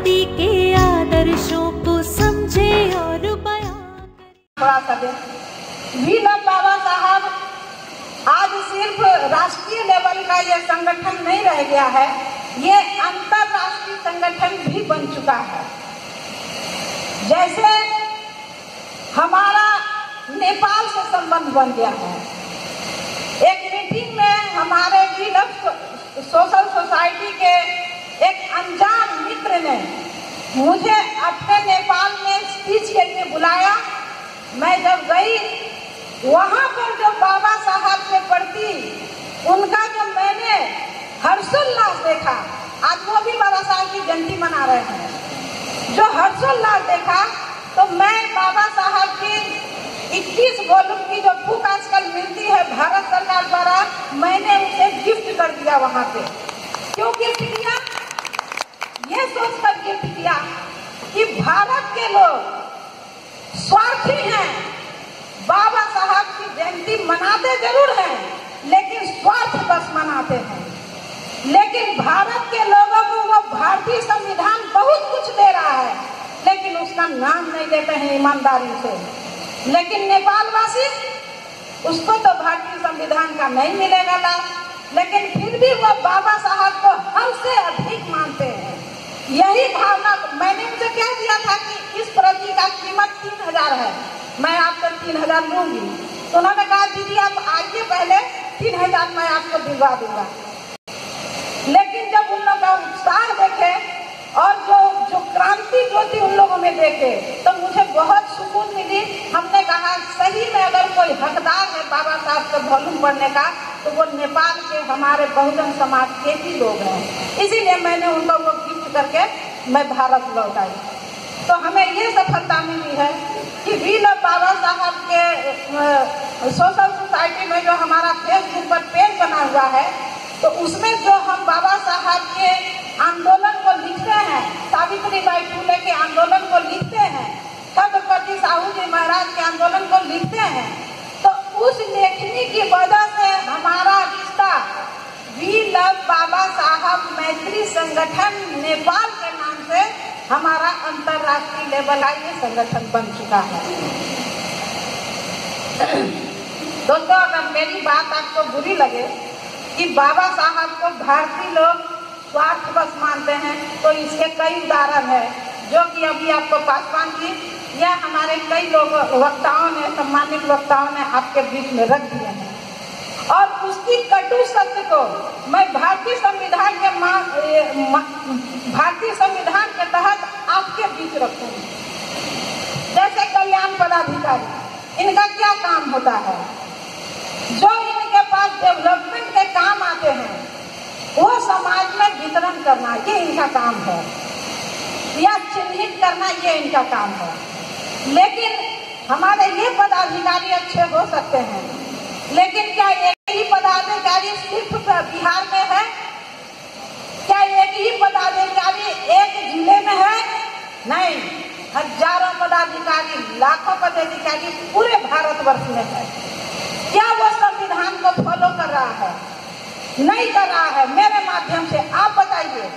क्रांति के आदर्शों को समझे और बयां करे। वी लव बाबा साहब आज सिर्फ राष्ट्रीय लेवल का ये संगठन नहीं रह गया है, ये अंतरराष्ट्रीय संगठन भी बन चुका है। जैसे हमारा नेपाल से संबंध बन गया है। एक मीटिंग में हमारे वी लव सोशल सोसाइटी के एक अनजान मित्र ने मुझे अपने नेपाल में स्पीच के लिए बुलाया। मैं जब गई वहां पर जो बाबा साहब के प्रति उनका जो मैंने हर्षोल्लास देखा, आज वो भी बाबा साहब की जयंती मना रहे हैं, जो हर्षोल्लास देखा, तो मैं बाबा साहब की 21 वॉल्यूम की जो बुक आजकल मिलती है भारत सरकार द्वारा, मैंने उसे गिफ्ट कर दिया वहां पे। क्यों गिफ्ट किया? ये सोचकर गिफ्ट किया कि भारत के लोग स्वार्थी हैं, बाबा साहब की जयंती मनाते जरूर हैं लेकिन स्वार्थ बस मनाते हैं। लेकिन भारत के लोगों को वो भारतीय संविधान बहुत कुछ दे रहा है लेकिन उसका नाम नहीं देते हैं ईमानदारी से। लेकिन नेपाल वासी उसको तो भारतीय संविधान का नहीं मिलेगा लाभ, लेकिन फिर भी वो बाबा साहब को हमसे अधिक मानते हैं। यही भावना मैंने उनसे कह दिया था कि इस प्रति का कीमत 3000 है, मैं आपसे 3000 लूंगी। तो उन्होंने कहा दीदी आप आइए पहले 3000 मैं आपको दिलवा दूंगा। लेकिन जब उन लोगों का उत्साह देखे और जो क्रांति ज्योति उन लोगों में देखे तो मुझे बहुत सुकून मिली। हमने कहा सही में अगर कोई हकदार है बाबा साहब के वॉल्यूम पढ़ने का तो वो नेपाल के हमारे बहुजन समाज के ही लोग हैं। इसीलिए मैंने उनको वो गिफ्ट करके मैं भारत लौट आई। तो हमें ये सफलता मिली है कि वी लव बाबा साहब के सोशल सोसाइटी में जो हमारा फेसबुक पर पेज बना हुआ है तो उसमें जो हम बाबा साहब के आंदोलन को लिखते हैं, सावित्रीबाई फुले के आंदोलन को लिखते हैं, छत्रपति साहू जी महाराज के आंदोलन को लिखते हैं, तो उस लेखनी की वजह से हमारा रिश्ता वी लव बाबा साहब मैत्री संगठन नेपाल के नाम से हमारा अंतरराष्ट्रीय लेवल का ये संगठन बन चुका है। दोस्तों अगर मेरी बात आपको बुरी लगे कि बाबा साहब को भारतीय लोग स्वार्थ बस मानते हैं तो इसके कई उदाहरण है जो कि अभी आपको पासवान जी या हमारे कई लोग वक्ताओं ने, सम्मानित वक्ताओं ने आपके बीच में रख दिए हैं। और उसकी कटु सत्य को मैं भारतीय संविधान के तहत आपके बीच रखूंगी। जैसे कल्याण पदाधिकारी, इनका क्या काम होता है? जो इनके पास डेवलपमेंट के काम आते हैं वो समाज में वितरण करना ये इनका काम है, या चिन्हित करना ये इनका काम है। लेकिन हमारे ये पदाधिकारी अच्छे हो सकते हैं, लेकिन क्या एक ही पदाधिकारी सिर्फ बिहार में है? क्या एक ही पदाधिकारी एक जिले में है? नहीं, हजारों पदाधिकारी, लाखों पदाधिकारी पूरे भारतवर्ष में है। क्या वो संविधान को फॉलो कर रहा है? नहीं कर रहा है। मेरे माध्यम से आप बताइए,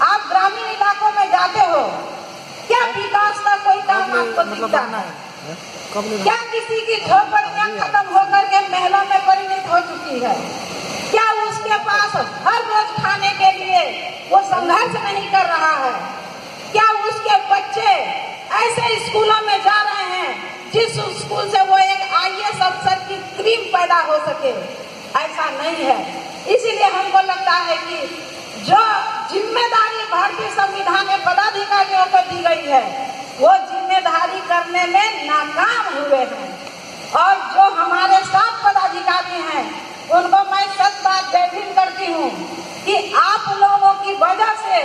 आप ग्रामीण इलाकों में जाते हो, क्या विकास का कोई काम आपको दिखता है? क्या किसी की झोपड़ियां खत्म होकर के महलों में परिणत हो चुकी है? क्या उसके पास हर रोज खाने के लिए वो संघर्ष नहीं कर रहा है? क्या उसके बच्चे ऐसे स्कूलों में जा रहे हैं जिस स्कूल से वो एक IAS अफसर की क्रीम पैदा हो सके? ऐसा नहीं है। इसीलिए हमको लगता है कि जो जिम्मेदारी भारतीय संविधान में पदाधिकारियों को दी गई है वो जिम्मेदारी करने में नाकाम हुए हैं। और जो हमारे साथ पदाधिकारी हैं उनको मैं सच बात जयभीम करती हूँ कि आप लोगों की वजह से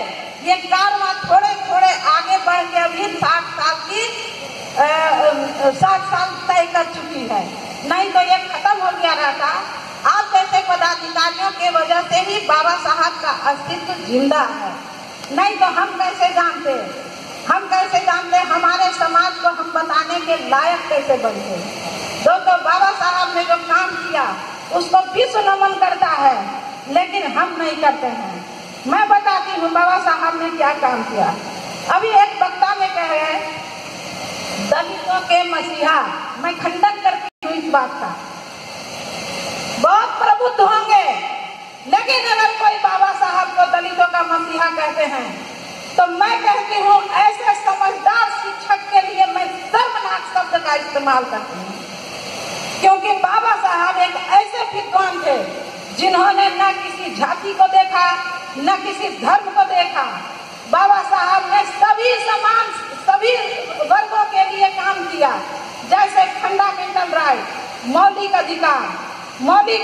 ये कारवां थोड़े थोड़े आगे बढ़ के अभी 60 साल तय कर चुकी है। नहीं तो ये खत्म हो गया रहता। आप जैसे पदाधिकारियों के वजह से ही बाबा साहब का अस्तित्व जिंदा है। नहीं तो हम कैसे जानते हमारे समाज को हम बताने के लायक कैसे बनते। दोस्तों बाबा साहब ने जो काम किया उसको विश्व नमन करता है, लेकिन हम नहीं करते हैं। मैं बताती हूँ बाबा साहब ने क्या काम किया। अभी एक वक्ता ने कहे दलितों के मसीहा, मैं खंडन करती हूँ इस बात का। बहुत प्रबुद्ध होंगे, लेकिन अगर कोई बाबा साहब को दलितों का मसीहा कहते हैं तो मैं कहती हूँ ऐसे समझदार शिक्षक के लिए मैं शर्मनाक शब्द का इस्तेमाल करती हूँ, क्योंकि बाबा साहब एक ऐसे विद्वान थे जिन्होंने न किसी जाति को देखा न किसी धर्म को देखा। बाबा साहब ने सभी वर्गों के लिए काम किया, जैसे फंडामेंटल राइट, मौलिक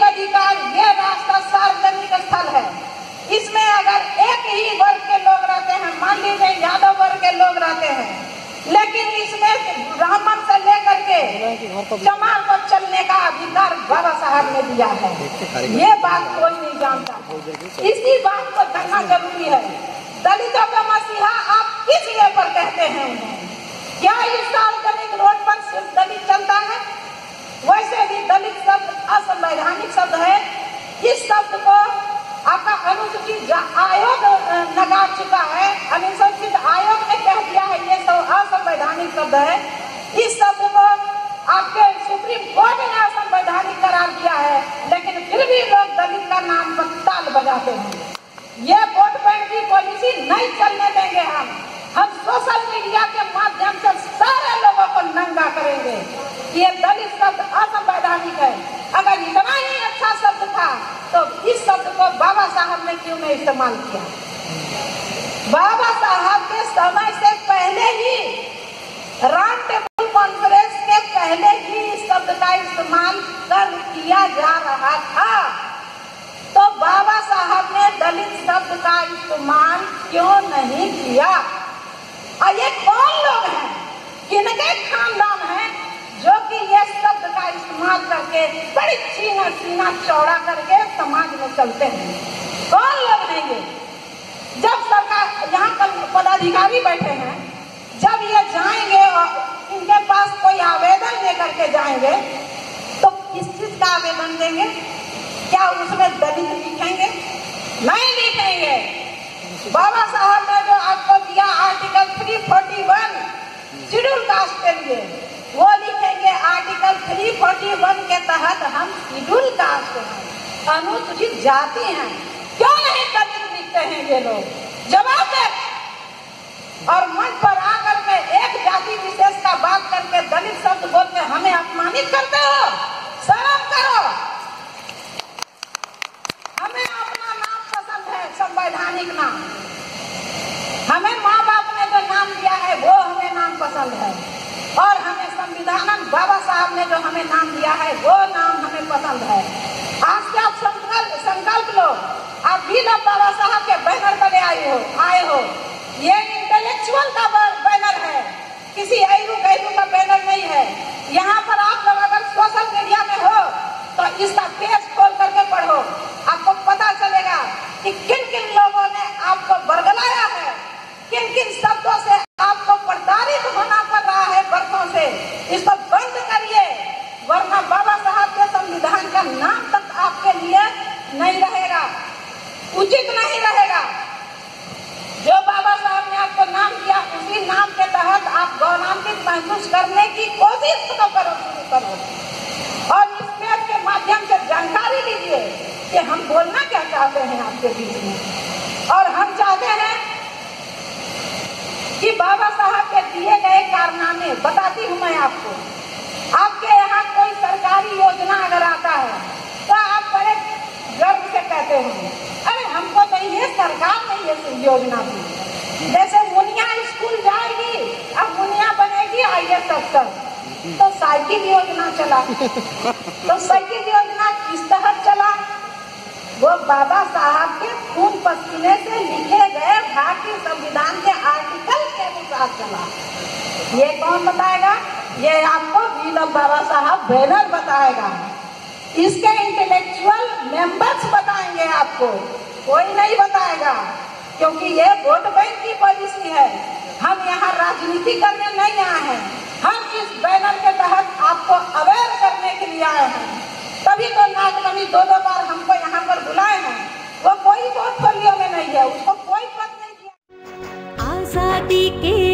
अधिकार ये रास्ता सार्वजनिक स्थल है। इसमें अगर एक ही वर्ग के लोग रहते हैं, मान लीजिए यादव वर्ग के लोग रहते हैं, लेकिन इसमें ब्राह्मण से लेकर के चमार को चलने का अधिकार बाबा साहब ने दिया है। ये बात कोई नहीं जानता, इसी बात को जानना जरूरी है। दलितों का मसीहा आप किस लिए पर कहते हैं उन्हें? क्या इस सार्वजनिक रोड पर सिर्फ दलित चलता है? वैसे भी दलित शब्द असंवैधानिक शब्द है। इस शब्द को आपका अनुसूचित आयोग नकार चुका है, अनुसूचित आयोग ने कह दिया है ये सब असंवैधानिक शब्द है। इस शब्द को आपके सुप्रीम कोर्ट ने असंवैधानिक करार दिया है, लेकिन फिर भी लोग दलित का नाम पर ताल बजाते हैं। ये वोट बैंक की पॉलिसी नहीं चलने देंगे। हम सोशल मीडिया के माध्यम से सारे लोगों को नंगा करेंगे कि ये दलित शब्द असंवैधानिक है। अगर इतना ही अच्छा शब्द था तो इस शब्द को बाबा साहब ने क्यों नहीं इस्तेमाल किया? बाबा साहब के समय से पहले ही, राउंड टेबल कॉन्फ्रेंस के पहले ही इस शब्द का इस्तेमाल किया जा रहा था। तो बाबा साहब ने दलित शब्द का इस्तेमाल क्यों नहीं किया? और ये कौन लोग हैं, किनके खानदान हैं जो कि ये शब्द का इस्तेमाल करके बड़ी सीना चौड़ा करके समाज में चलते हैं? कौन लोग हैं ये? जब सरकार यहाँ पदाधिकारी बैठे हैं, जब ये जाएंगे और इनके पास कोई आवेदन लेकर के जाएंगे तो किस चीज का आवेदन देंगे? क्या उसमें दलित लिखेंगे? नहीं लिखेंगे। बाबा साहब ने जो आपको दिया आर्टिकल 341 शेड्यूल कास्ट के लिए, वो लिखेंगे आर्टिकल 341 के तहत हम शेड्यूल कास्ट हैं, अनुसूचित जाति हैं। क्यों नहीं दलित लिखते हैं ये लोग? जवाब दे। और मंच पर आकर के एक जाति विशेष का बात करके दलित शब्द बोल के हमें अपमानित करते हो। शर्म करो। हमें अपना नाम पसंद है, संवैधानिक नाम। हमें माँ बाप ने जो नाम दिया है वो हमें नाम पसंद है, और हमें संविधान बाबा साहब ने जो हमें नाम दिया है वो नाम हमें पसंद है। आज से आप संकल्प लो, आप भी लोग बाबा साहब के बैनर पर आए हो। ये इंटेलेक्चुअल का बैनर है, किसी ऐरू गैरू का बैनर नहीं है। यहाँ पर आप लोग अगर सोशल मीडिया में हो तो इसका पेज खोल करके पढ़ो, आपको पता चलेगा कि किन किन लोगों ने आपको बरगलाया है, किन किन शब्दों से आपको प्रताड़ित होना पड़ रहा है वर्षों से। इसको बंद करिए, वरना बाबा साहब के संविधान का नाम तक आपके लिए नहीं रहेगा, उचित नहीं रहेगा। जो बाबा साहब ने आपको नाम दिया, उसी नाम के तहत आप गौरवान्वित महसूस करने की कोशिश शुरू करो और इस पेज के माध्यम से जानकारी लीजिए कि हम बोलना क्या चाहते हैं आपके बीच में। और हम चाहते हैं कि बाबा साहब के दिए गए कारनामे बताती हूँ मैं आपको। आपके यहाँ कोई सरकारी योजना अगर आता है तो आप बड़े गर्व से कहते हैं, अरे हमको तो ये सरकार ने ये योजना दी। जैसे मुनिया स्कूल जाएगी, अब मुनिया बनेगी IAS अफसर, तो साइकिल योजना चला। तो साइकिल योजना किस तहत चला? वो बाबा साहब के खून पसीने से लिखे गए भारतीय संविधान के आर्टिकल के अनुसार चला। ये कौन बताएगा? ये आपको वीलम बाबा साहब बैनर बताएगा, इसके इंटेलेक्चुअल मेंबर्स बताएंगे आपको, कोई नहीं बताएगा, क्योंकि ये वोट बैंक की पॉलिसी है। हम यहाँ राजनीति करने नहीं आए हैं, हम इस बैनर के तहत आपको अवेयर करने के लिए आए हैं। तभी तो नागमणि 2 बार हमको यहाँ पर बुलाए हैं। वो कोई पोर्टफोलियो में नहीं है, उसको कोई पद नहीं दिया। आजादी के